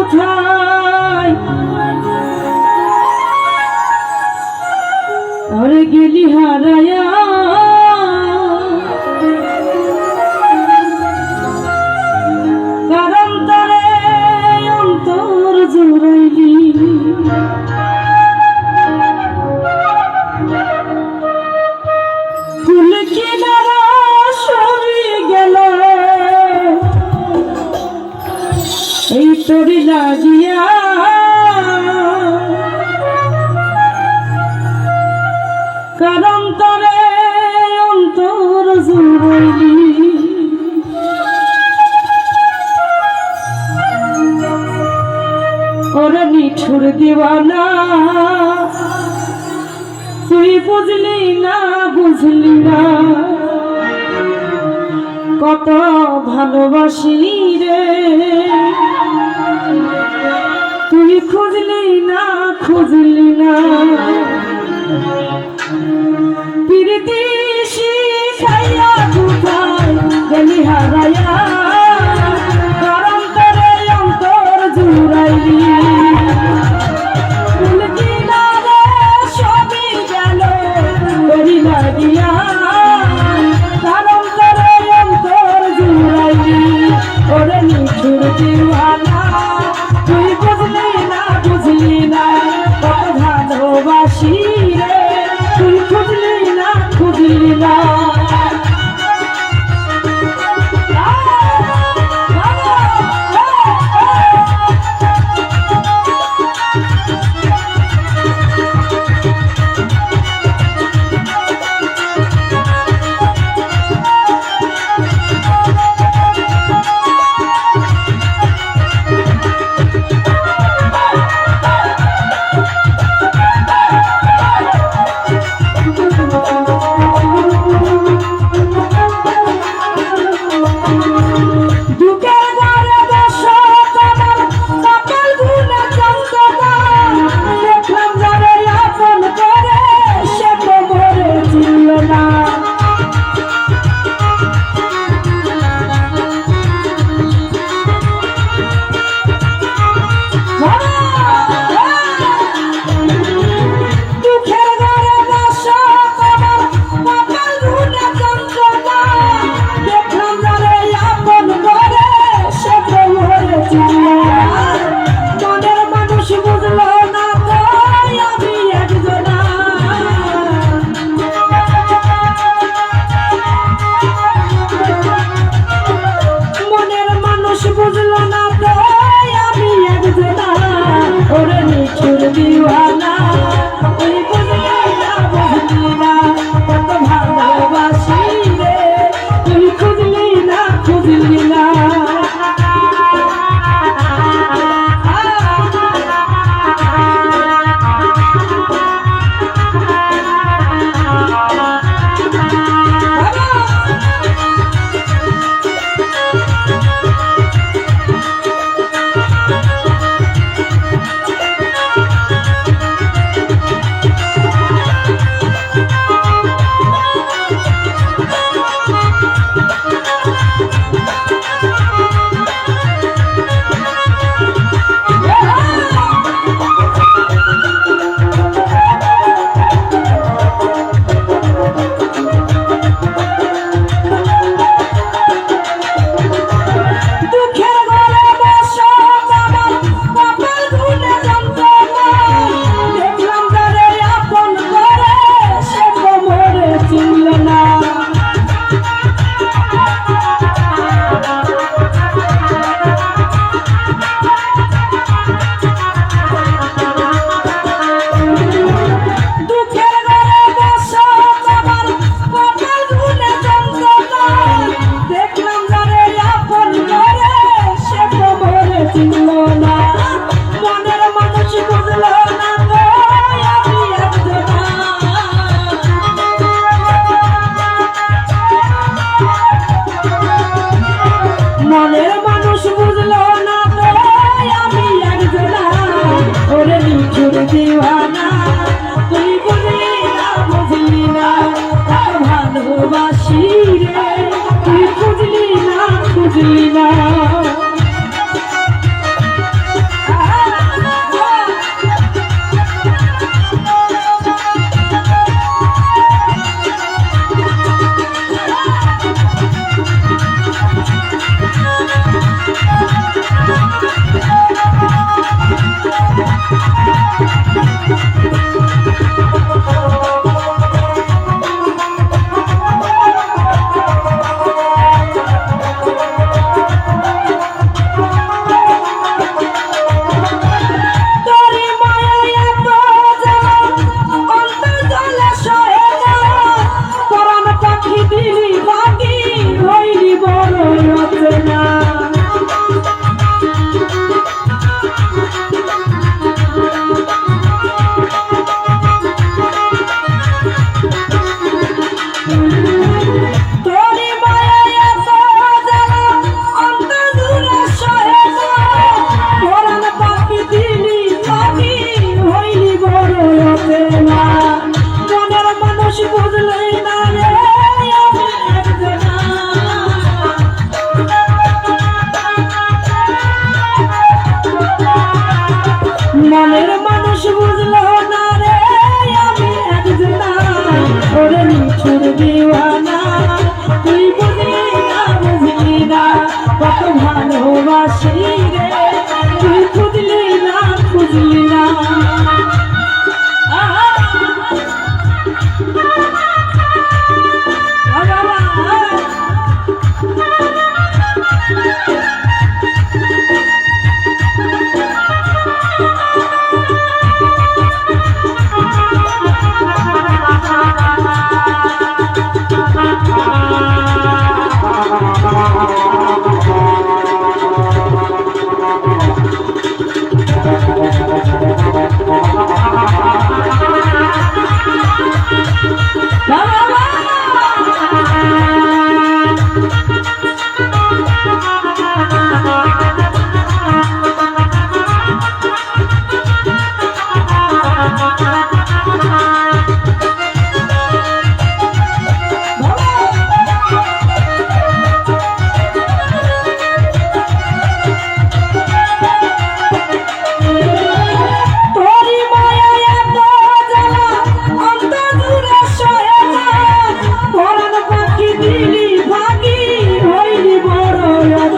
কোথায় আরে গেলি হারায়া কারণ তারে অন্তর জুড়াইলি ফুল কিনারা সরি গেল এই তোরি লাগিয়া কারণ তারে অন্তর জুড়াইলি ওরে নিঠুর দিওয়ানা তুই বুঝলি না কত ভালোবাসি রে তুই খুঁজলি না প্রীতি শিখাইয়া কোথায় গেলি হারায়া কারণ তোরে অন্তর জুড়াইলি ফুল কিনারে সবই গেল তোরি লাগিয়া কারণ তোরে অন্তর জুড়াইলি ওরে নিঠুর দিওয়ানা তুই বুঝলি না কত ভালোবাসি রে তুই খুঁজলি না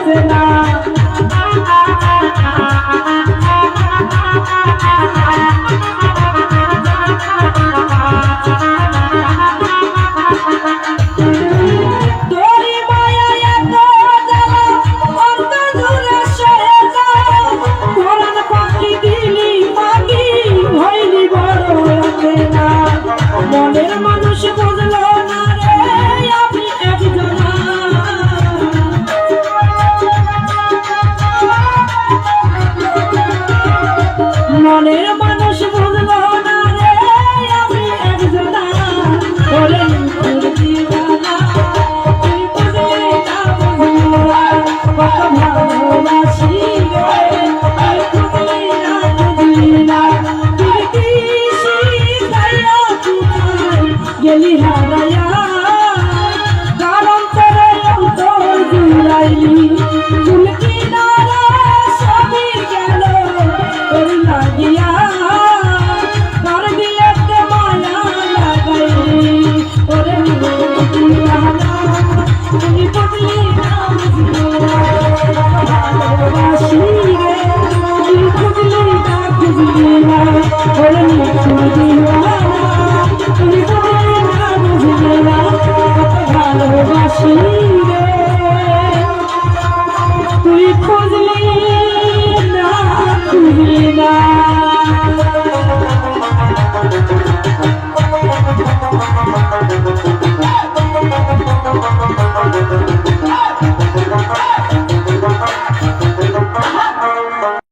আসে না। তোরি মায়া এত জ্বালা অন্তর জুড়ে সয়ে যায়, কোরআন পাখি দিলি পাখি হইলি বড় আসে না। মনের মানুষ বুঝলো না রে আমি একজনা, মনের মানুষ বুঝলো না রে আমি একজনা। ওরে তোর দিওয়ানা তুই বুঝলি না বুঝলি না, কত ভালোবাসি রে তুই বুঝলি না বুঝলি না। তুই দিশি গাইয়া কোথায় গেলি হারায়া, কারণ তোরে অন্তর জুড়াইলি ফুল কিনারা সবই গেল তোর লাগিয়া, কার দিলেতে মায়া লাগাইলি ওরে দিওয়ানা তুই বুঝলি না বুঝলি না, ভালোবাসি রে তুই বুঝলি না বুঝলি না। ওরে দিওয়ানা তুই বুঝলি না বুঝলি না, ভালোবাসি রে তুই বুঝলি না বুঝলি না।